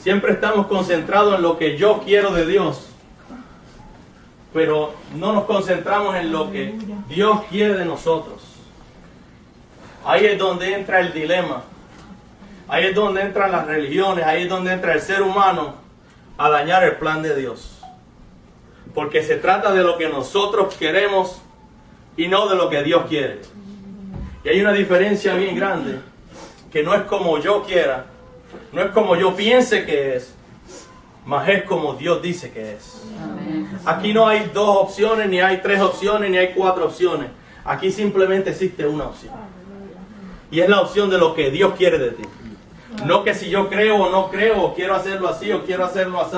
Siempre estamos concentrados en lo que yo quiero de Dios, pero no nos concentramos en lo que Dios quiere de nosotros. Ahí es donde entra el dilema. Ahí es donde entran las religiones, ahí es donde entra el ser humano a dañar el plan de Dios. Porque se trata de lo que nosotros queremos y no de lo que Dios quiere. Y hay una diferencia bien grande, que no es como yo quiera, no es como yo piense que es, mas es como Dios dice que es. Aquí no hay dos opciones, ni hay tres opciones, ni hay cuatro opciones. Aquí simplemente existe una opción. Y es la opción de lo que Dios quiere de ti. No que si yo creo o no creo, o quiero hacerlo así, o quiero hacerlo así.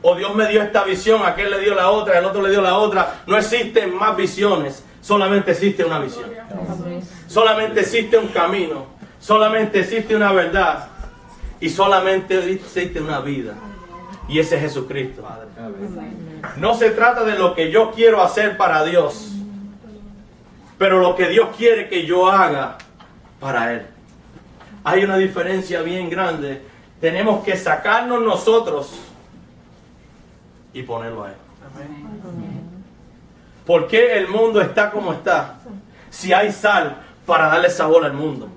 O Dios me dio esta visión, aquel le dio la otra, el otro le dio la otra. No existen más visiones, solamente existe una visión. Solamente existe un camino, solamente existe una verdad, y solamente existe una vida. Y ese es Jesucristo. No se trata de lo que yo quiero hacer para Dios, pero lo que Dios quiere que yo haga para Él. Hay una diferencia bien grande. Tenemos que sacarnos nosotros y ponerlo a Él. ¿Por qué el mundo está como está? Si hay sal para darle sabor al mundo.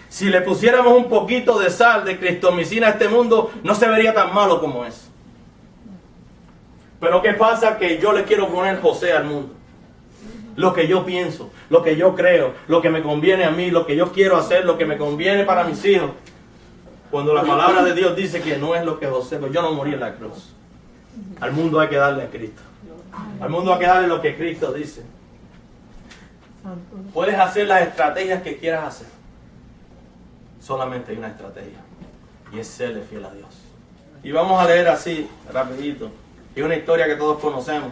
Si le pusiéramos un poquito de sal, de cristomicina a este mundo, no se vería tan malo como es. Pero ¿qué pasa? Que yo le quiero poner José al mundo. Lo que yo pienso, lo que yo creo, lo que me conviene a mí, lo que yo quiero hacer, lo que me conviene para mis hijos. Cuando la palabra de Dios dice que no es lo que José, pues yo no morí en la cruz. Al mundo hay que darle a Cristo. Al mundo hay que darle lo que Cristo dice. Puedes hacer las estrategias que quieras hacer. Solamente hay una estrategia, y es serle fiel a Dios. Y vamos a leer así, rapidito. Es una historia que todos conocemos.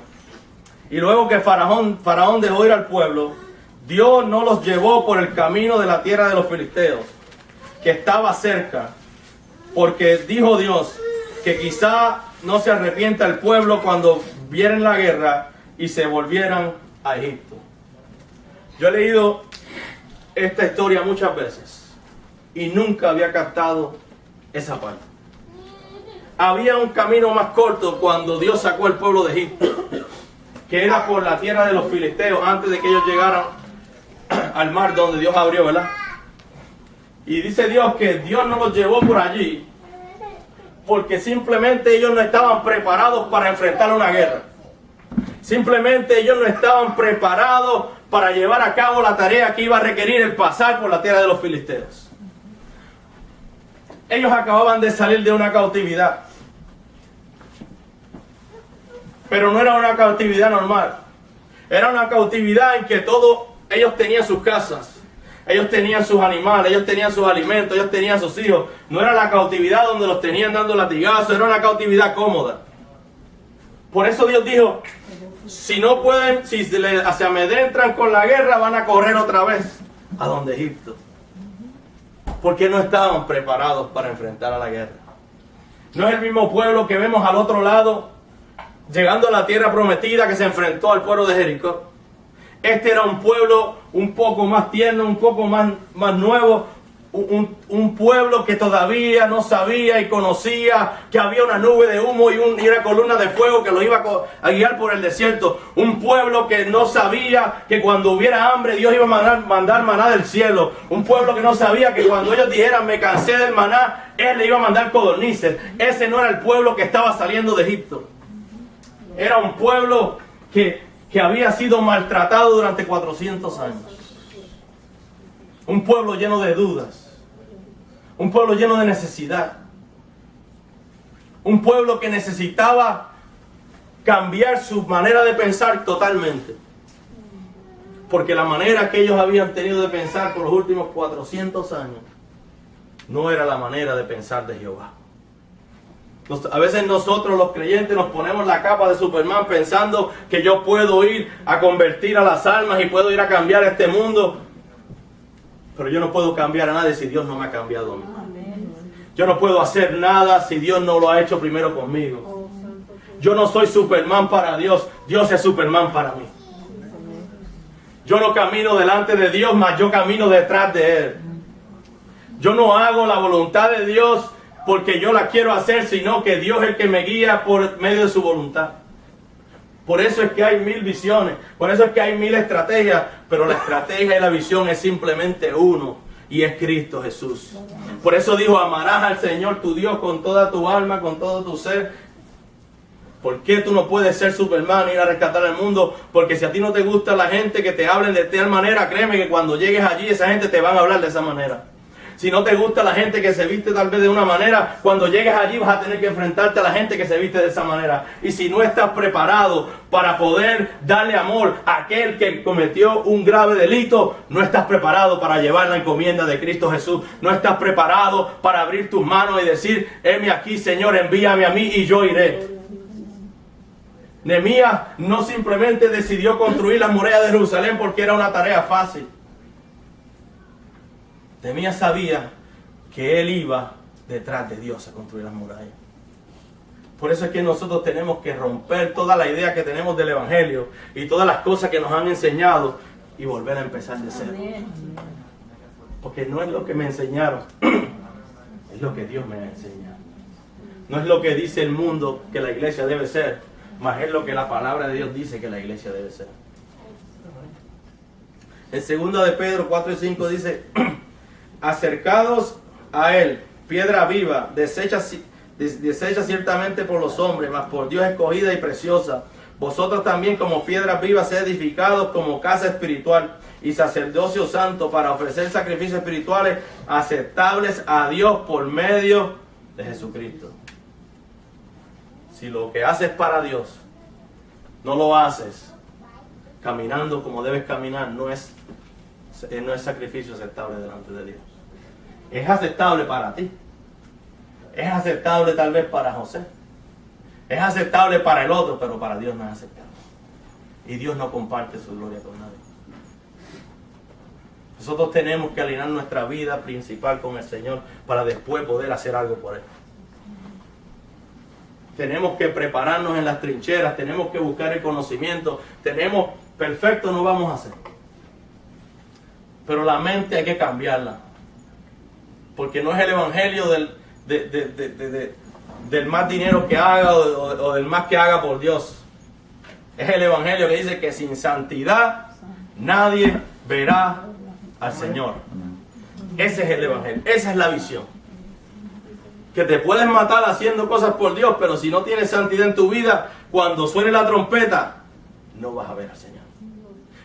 Y luego que Faraón dejó ir al pueblo, Dios no los llevó por el camino de la tierra de los filisteos, que estaba cerca, porque dijo Dios que quizá no se arrepienta el pueblo cuando vieran la guerra y se volvieran a Egipto. Yo he leído esta historia muchas veces y nunca había captado esa parte. Había un camino más corto cuando Dios sacó al pueblo de Egipto, que era por la tierra de los filisteos, antes de que ellos llegaran al mar donde Dios abrió, ¿verdad? Y dice Dios que Dios no los llevó por allí, porque simplemente ellos no estaban preparados para enfrentar una guerra. Simplemente ellos no estaban preparados para llevar a cabo la tarea que iba a requerir el pasar por la tierra de los filisteos. Ellos acababan de salir de una cautividad. Pero no era una cautividad normal. Era una cautividad en que ellos tenían sus casas. Ellos tenían sus animales, ellos tenían sus alimentos, ellos tenían sus hijos. No era la cautividad donde los tenían dando latigazos, era una cautividad cómoda. Por eso Dios dijo, si no pueden, si se amedrentan con la guerra, van a correr otra vez a donde Egipto. Porque no estaban preparados para enfrentar a la guerra. No es el mismo pueblo que vemos al otro lado, llegando a la tierra prometida, que se enfrentó al pueblo de Jericó. Este era un pueblo un poco más tierno, un poco más nuevo, un pueblo que todavía no sabía y conocía que había una nube de humo y una columna de fuego que lo iba a guiar por el desierto. Un pueblo que no sabía que cuando hubiera hambre Dios iba a mandar maná del cielo. Un pueblo que no sabía que cuando ellos dijeran me cansé del maná, Él le iba a mandar codornices. Ese no era el pueblo que estaba saliendo de Egipto. Era un pueblo que había sido maltratado durante 400 años. Un pueblo lleno de dudas. Un pueblo lleno de necesidad. Un pueblo que necesitaba cambiar su manera de pensar totalmente. Porque la manera que ellos habían tenido de pensar por los últimos 400 años no era la manera de pensar de Jehová. A veces nosotros los creyentes nos ponemos la capa de Superman pensando que yo puedo ir a convertir a las almas y puedo ir a cambiar este mundo. Pero yo no puedo cambiar a nadie si Dios no me ha cambiado a mí. Yo no puedo hacer nada si Dios no lo ha hecho primero conmigo. Yo no soy Superman para Dios, Dios es Superman para mí. Yo no camino delante de Dios, mas yo camino detrás de Él. Yo no hago la voluntad de Dios porque yo la quiero hacer, sino que Dios es el que me guía por medio de su voluntad. Por eso es que hay 1000 visiones, por eso es que hay 1000 estrategias, pero la estrategia y la visión es simplemente uno, y es Cristo Jesús. Por eso dijo, amarás al Señor tu Dios con toda tu alma, con todo tu ser. ¿Por qué tú no puedes ser Superman e ir a rescatar al mundo? Porque si a ti no te gusta la gente que te hablen de tal manera, créeme que cuando llegues allí esa gente te van a hablar de esa manera. Si no te gusta la gente que se viste tal vez de una manera, cuando llegues allí vas a tener que enfrentarte a la gente que se viste de esa manera. Y si no estás preparado para poder darle amor a aquel que cometió un grave delito, no estás preparado para llevar la encomienda de Cristo Jesús. No estás preparado para abrir tus manos y decir, heme aquí, Señor, envíame a mí y yo iré. Nehemías no simplemente decidió construir las murallas de Jerusalén porque era una tarea fácil. Nehemías sabía que él iba detrás de Dios a construir las murallas. Por eso es que nosotros tenemos que romper toda la idea que tenemos del Evangelio y todas las cosas que nos han enseñado y volver a empezar de cero. Porque no es lo que me enseñaron, es lo que Dios me ha enseñado. No es lo que dice el mundo que la iglesia debe ser, mas es lo que la palabra de Dios dice que la iglesia debe ser. En 2 de Pedro 4 y 5 dice, acercados a él, piedra viva, deshecha ciertamente por los hombres, mas por Dios escogida y preciosa. Vosotros también como piedras vivas sed edificados como casa espiritual y sacerdocio santo para ofrecer sacrificios espirituales aceptables a Dios por medio de Jesucristo. Si lo que haces para Dios, no lo haces caminando como debes caminar, no es sacrificio aceptable delante de Dios. Es aceptable para ti. Es aceptable tal vez para José. Es aceptable para el otro, pero para Dios no es aceptable. Y Dios no comparte su gloria con nadie. Nosotros tenemos que alinear nuestra vida principal con el Señor para después poder hacer algo por Él. Tenemos que prepararnos en las trincheras, tenemos que buscar el conocimiento, perfecto no vamos a ser. Pero la mente hay que cambiarla. Porque no es el evangelio del más dinero que haga o del más que haga por Dios. Es el evangelio que dice que sin santidad nadie verá al Señor. Ese es el evangelio, esa es la visión. Que te puedes matar haciendo cosas por Dios, pero si no tienes santidad en tu vida, cuando suene la trompeta, no vas a ver al Señor.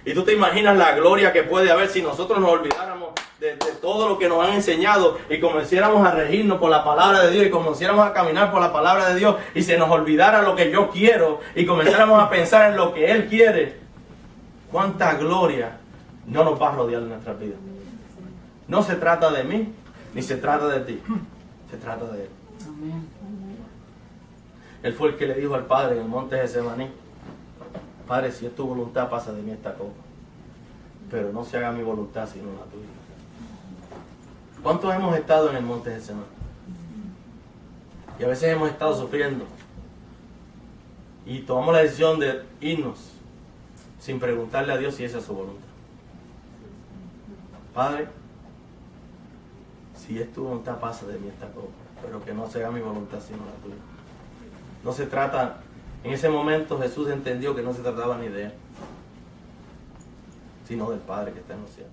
Y tú te imaginas la gloria que puede haber si nosotros nos olvidáramos de todo lo que nos han enseñado y comenzáramos a regirnos por la palabra de Dios y comenzáramos a caminar por la palabra de Dios y se nos olvidara lo que yo quiero y comenzáramos a pensar en lo que Él quiere. Cuánta gloria no nos va a rodear en nuestras vidas. No se trata de mí, ni se trata de ti. Se trata de Él. Él fue el que le dijo al Padre en el monte Getsemaní: Padre, si es tu voluntad, pasa de mí esta copa, pero no se haga mi voluntad sino la tuya. ¿Cuántos hemos estado en el monte Getsemaní? Y a veces hemos estado sufriendo y tomamos la decisión de irnos sin preguntarle a Dios si esa es su voluntad. Padre, si es tu voluntad, pasa de mí esta copa, pero que no se haga mi voluntad sino la tuya. No se trata. En ese momento Jesús entendió que no se trataba ni de Él, sino del Padre que está en los cielos.